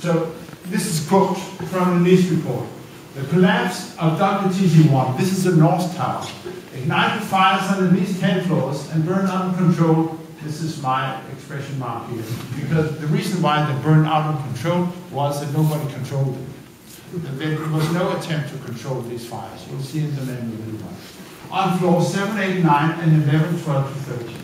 So this is a quote from the NIST report. The collapse of WTC-1, this is the North Tower, ignited fires on at least 10 floors and burned under control. This is my expression mark here, because the reason why they burned out of control was that nobody controlled them. There was no attempt to control these fires. You'll see in the menu later on. On floors 7, 8, 9, and 11, 12 to 13.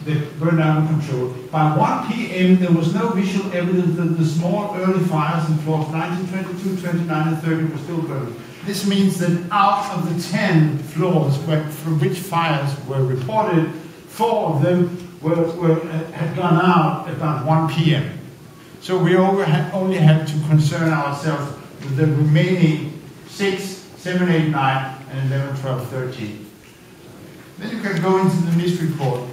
They burned out of control. By 1 p.m., there was no visual evidence that the small early fires in floors 19, 22, 29, and 30 were still burning. This means that out of the 10 floors from which fires were reported, 4 of them had gone out about 1 p.m. So we only had to concern ourselves with the remaining 6, 7, 8, 9, and 11, 12, 13. Then you can go into the NIST report.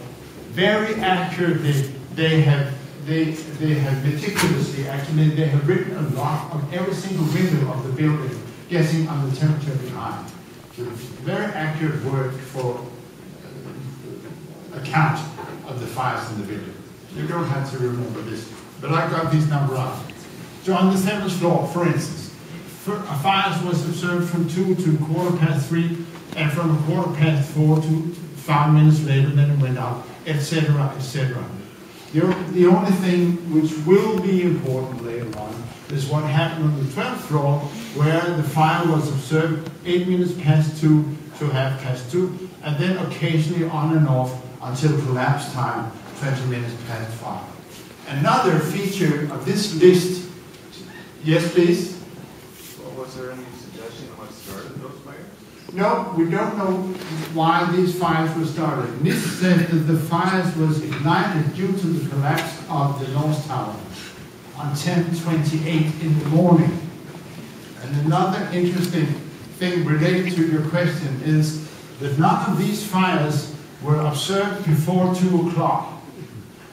Very accurately, they have meticulously, actually, they have written a lot on every single window of the building, guessing on the temperature behind. So it's very accurate work for account of the fires in the building. You don't have to remember this, but I got these numbers out. So on the 7th floor, for instance, fires was observed from 2 to 3:15, and from 4:15 to 5 minutes later, then it went out, etc., etc. The only thing which will be important later on is what happened on the 12th floor, where the fire was observed 8 minutes past 2 to 2:30, and then occasionally on and off until collapse time, 20 minutes past 5. Another feature of this list, yes please? Well, was there any suggestion of what started those fires? No, we don't know why these fires were started. NIST said that the fires was ignited due to the collapse of the North Tower on 10:28 in the morning. And another interesting thing related to your question is that none of these fires were observed before 2 o'clock.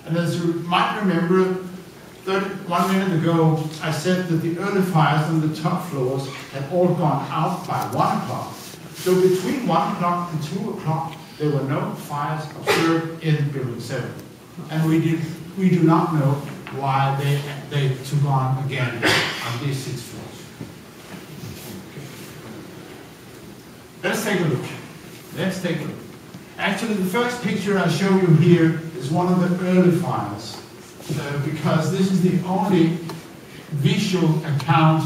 And as you might remember, 1 minute ago, I said that the early fires on the top floors had all gone out by 1 o'clock. So between 1 o'clock and 2 o'clock, there were no fires observed in Building 7. And we do not know why they took on again on these 6 floors. Let's take a look. Let's take a look. Actually, the first picture I show you here is one of the early fires, because this is the only visual account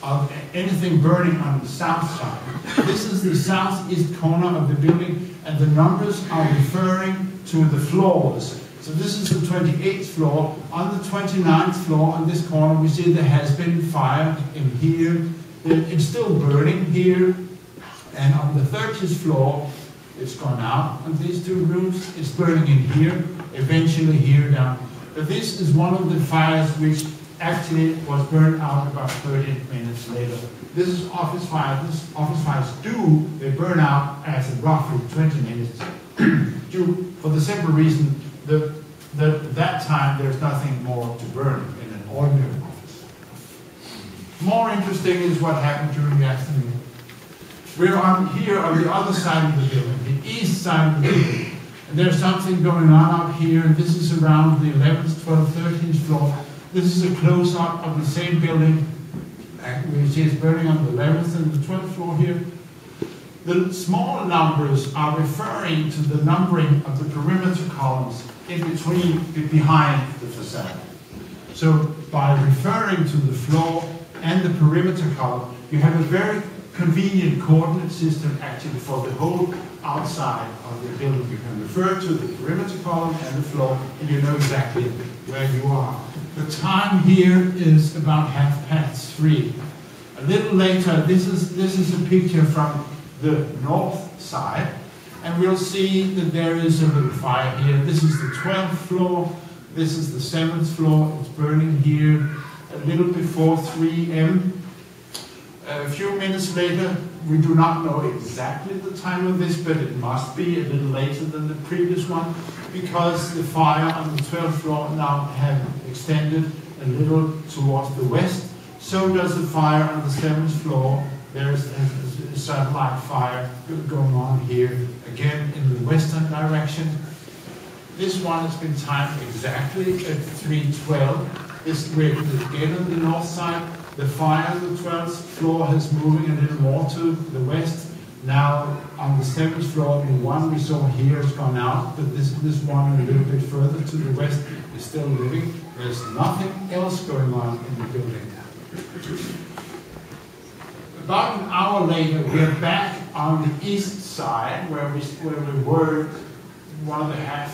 of anything burning on the south side. This is the southeast corner of the building, and the numbers are referring to the floors. So this is the 28th floor. On the 29th floor, on this corner, we see there has been fire in here. It's still burning here. And on the 30th floor, it's gone out on these 2 rooms. It's burning in here, eventually here down. But this is one of the fires which actually was burned out about 30 minutes later. This is office fire. This office fires they burn out at roughly 20 minutes. For the simple reason that that time there's nothing more to burn in an ordinary office. More interesting is what happened during the afternoon. We're here on the other side of the building, the east side of the building. And there's something going on up here. This is around the 11th, 12th, 13th floor. This is a close-up of the same building, which is burning on the 11th and the 12th floor here. The small numbers are referring to the numbering of the perimeter columns behind the facade. So by referring to the floor and the perimeter column, you have a very convenient coordinate system actually for the whole outside of the building. You can refer to the perimeter column and the floor, and you know exactly where you are. The time here is about 3:30. A little later, this is a picture from the north side, and we'll see that there is a little fire here. This is the 12th floor. This is the 7th floor. It's burning here a little before 3 a.m. A few minutes later, we do not know exactly the time of this, but it must be a little later than the previous one, because the fire on the 12th floor now have extended a little towards the west. So does the fire on the 7th floor. There's a satellite fire going on here, again in the western direction. This one has been timed exactly at 3:12. This we're again on the north side. The fire on the 12th floor is moving a little more to the west. Now on the 7th floor, the one we saw here has gone out, but this one a little bit further to the west is still living. There's nothing else going on in the building. About an hour later, we're back on the east side where we were 1.5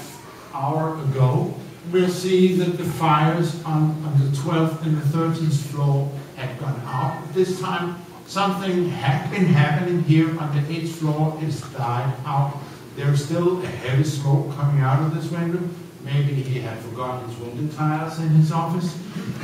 hours ago. We'll see that the fires on the 12th and the 13th floor had gone out. This time, something had been happening here on the 8th floor. It's died out. There's still a heavy smoke coming out of this window. Maybe he had forgotten his window tiles in his office.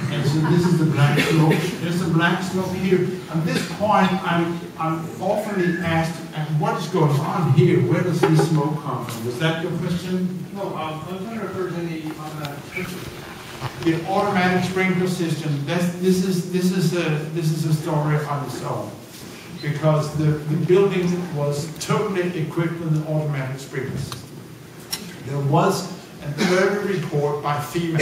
And so this is the black smoke. There's a black smoke here. At this point, I'm often asked, what is going on here? Where does this smoke come from? Was that your question? No, I'm trying to refer to the automatic sprinkler. The automatic sprinkler system. This is a story on its own, because the building was totally equipped with an automatic sprinkler system. There was an early report by FEMA,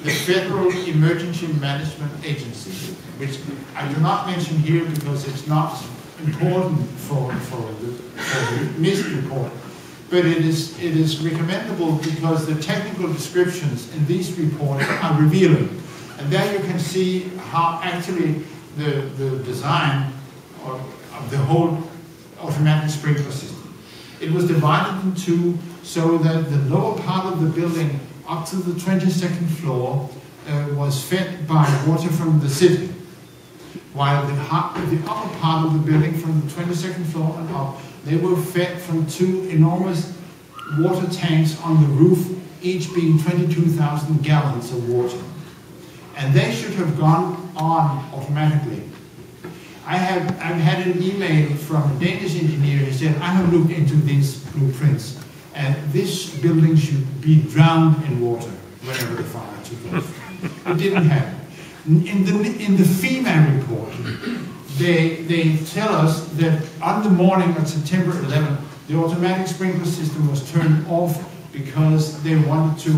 the Federal Emergency Management Agency, which I do not mention here because it's not important for the NIST report, but it is recommendable because the technical descriptions in these reports are revealing. And there you can see how actually the design of the whole automatic sprinkler system. It was divided in two, so that the lower part of the building up to the 22nd floor was fed by water from the city, while the upper part of the building from the 22nd floor and up, they were fed from two enormous water tanks on the roof, each being 22,000 gallons of water. And they should have gone on automatically. I've had an email from a Danish engineer who said, I have looked into these blueprints, and this building should be drowned in water whenever the fire took off. It didn't happen. In the FEMA report, they tell us that on the morning of September 11th, the automatic sprinkler system was turned off because they wanted to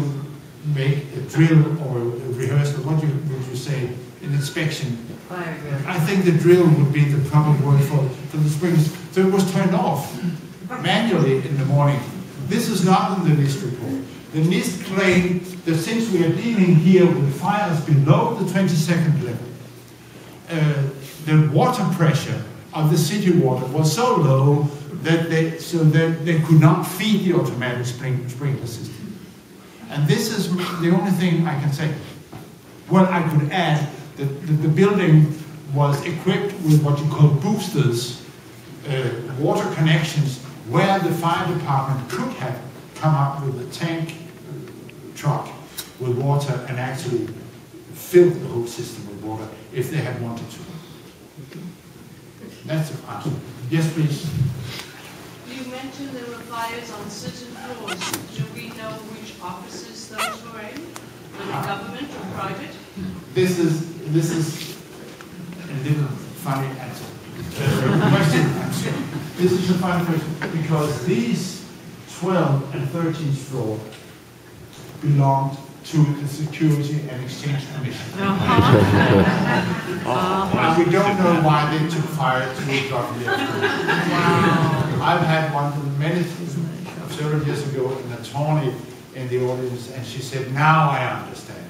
make a drill or a rehearsal. What would you say? An inspection. I think the drill would be the proper word for the sprinklers. So it was turned off manually in the morning. This is not in the NIST report. The NIST claimed that since we are dealing here with fires below the 22nd level, the water pressure of the city water was so low that they could not feed the automatic sprinkler system. And this is the only thing I can say. Well, I could add that the building was equipped with what you call boosters, water connections, where the fire department could have come up with a tank truck with water and actually filled the whole system with water if they had wanted to. That's the answer. Yes, please. You mentioned there were fires on certain floors. Do we know which offices those were in? Were they government or private? This is a little funny answer. Question. This is a funny question because these 12th and 13th floor belonged to the Security and Exchange Commission. And we don't know why they took fire to the government. I've had one several years ago, an attorney in the audience, and she said, "Now I understand."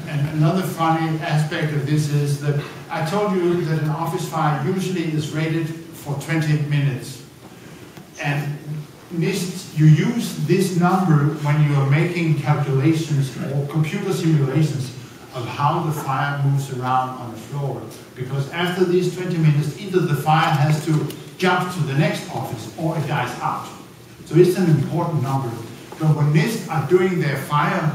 And another funny aspect of this is that I told you that an office fire usually is rated for 20 minutes. And NIST, you use this number when you are making calculations or computer simulations of how the fire moves around on the floor. Because after these 20 minutes, either the fire has to jump to the next office or it dies out. So it's an important number. But when NIST are doing their fire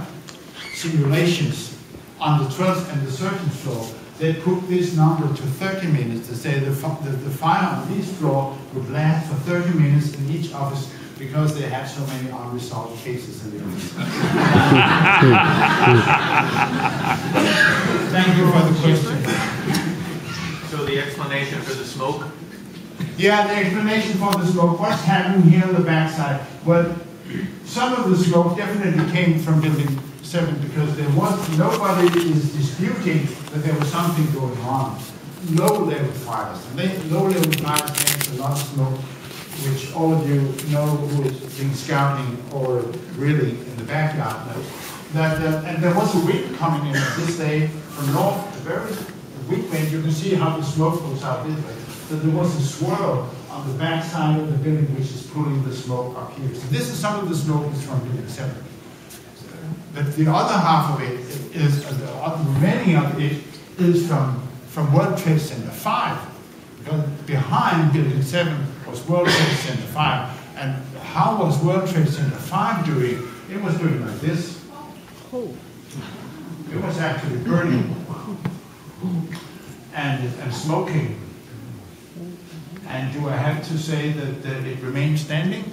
simulations on the 12th and the 13th floor, they put this number to 30 minutes to say the fire on this floor would last for 30 minutes in each office because they had so many unresolved cases in the office. Thank you for the question. So the explanation for the smoke Yeah, the explanation for the smoke, what's happening here on the backside? Well, some of the smoke definitely came from building 7 because there was, nobody is disputing that there was something going on. Low-level fires. And low-level fires makes a lot of smoke, which all of you know who has been scouting or really in the backyard knows. And there was a wind coming in this day from north, a very weak wind. You can see how the smoke goes out this way. So there was a swirl on the back side of the building which is pulling the smoke up here. So this is some of the smoke is from building 7. But the other half of it is, the remaining of it is from World Trade Center 5. Because behind building 7 was World Trade Center 5. And how was World Trade Center 5 doing? It was doing like this. It was actually burning and smoking. And do I have to say that it remained standing?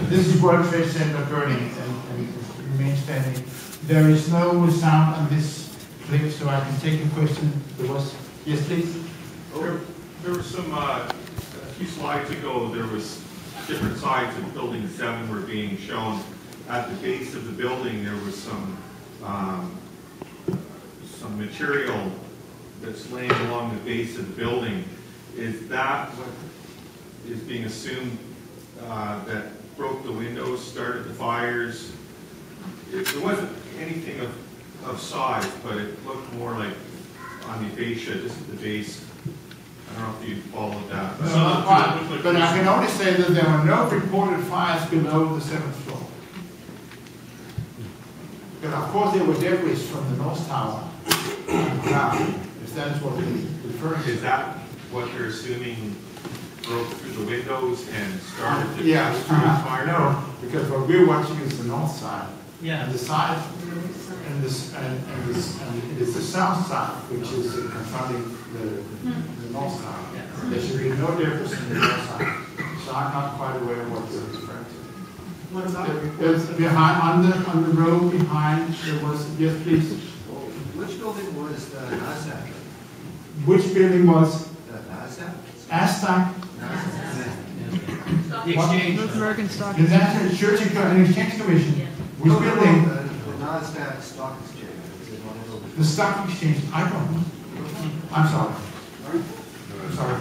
This is World Trade Center burning and it remains standing. There is no sound on this clip, so I can take a question. There was, yes, please. There was some, a few slides ago, there was different sides of building 7 were being shown. At the base of the building, there was some material that's laying along the base of the building. Is that what is being assumed that broke the windows, started the fires? There wasn't anything of size, but it looked more like on the fascia, just at the base. I don't know if you followed that. But I can only say that there were no reported fires below the 7th floor. But of course there were debris from the North Tower down, if that's what we're referring to. Is that what they're assuming broke through the windows and started the fire? No, because what we're watching is the north side. Yeah. And the side, and it is the south side, which is confronting the north side. Yeah. There should be no difference in the north side. So I'm not quite aware of what you're referring to. What about? There's behind, on the road behind, there was, yes please. Which building was the NASDAQ? Which building was The NASDAQ? Aztec? The exchange. American Stock The National Security and Exchange Commission. Which building? The NASDAQ Stock Exchange. Is it one of those? The stock exchange. I don't know. I'm sorry. I'm sorry.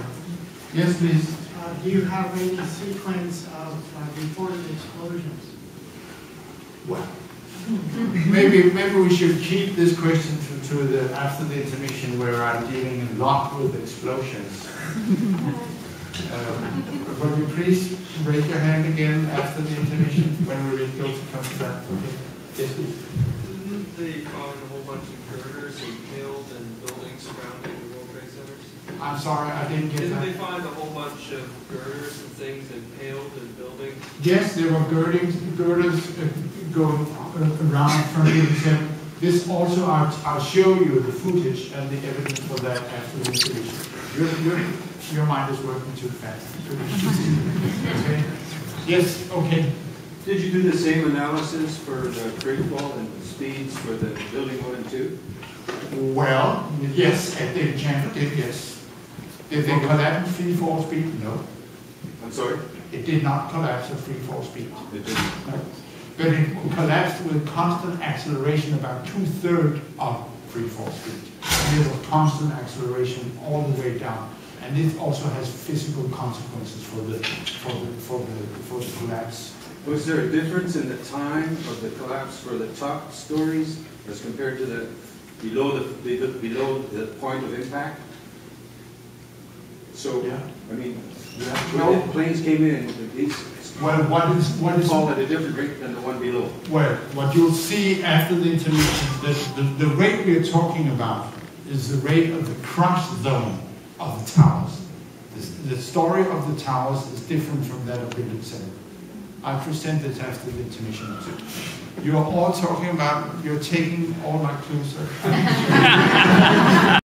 Yes, please. Do you have any sequence of reported explosions? Well, maybe we should keep this question to the after the intermission, where I'm dealing a lot with explosions. Will you please raise your hand again after the intermission when we go to come to that? Okay. Yes, please. Didn't they find a whole bunch of girders and killed and buildings surrounding the World Trade Centers? I'm sorry, I didn't get Didn't that. they find a whole bunch of girders and things impaled in buildings? Yes, there were girders going around from the exam. This also, I'll show you the footage and the evidence for that after the intermission. Your mind is working too fast. Okay. Yes, okay. Did you do the same analysis for the free fall and speeds for the building 1 and 2? Well, yes, the channel did, yes. Did they collapse at free fall speed? No. I'm sorry? It did not collapse at free fall speed. It didn't. No. But it collapsed with constant acceleration about 2/3 of free fall speed. And it was constant acceleration all the way down. And it also has physical consequences for the collapse. Was there a difference in the time of the collapse for the top stories as compared to the below the point of impact? So, Yeah. I mean, when the planes came in, these Well, what is fall at a different rate than the one below. well, what you'll see after the intermission, the rate we are talking about is the rate of the crush zone of the towers. The story of the towers is different from that of building 7. I present it after the intermission. You are all talking about, you're taking all my clues.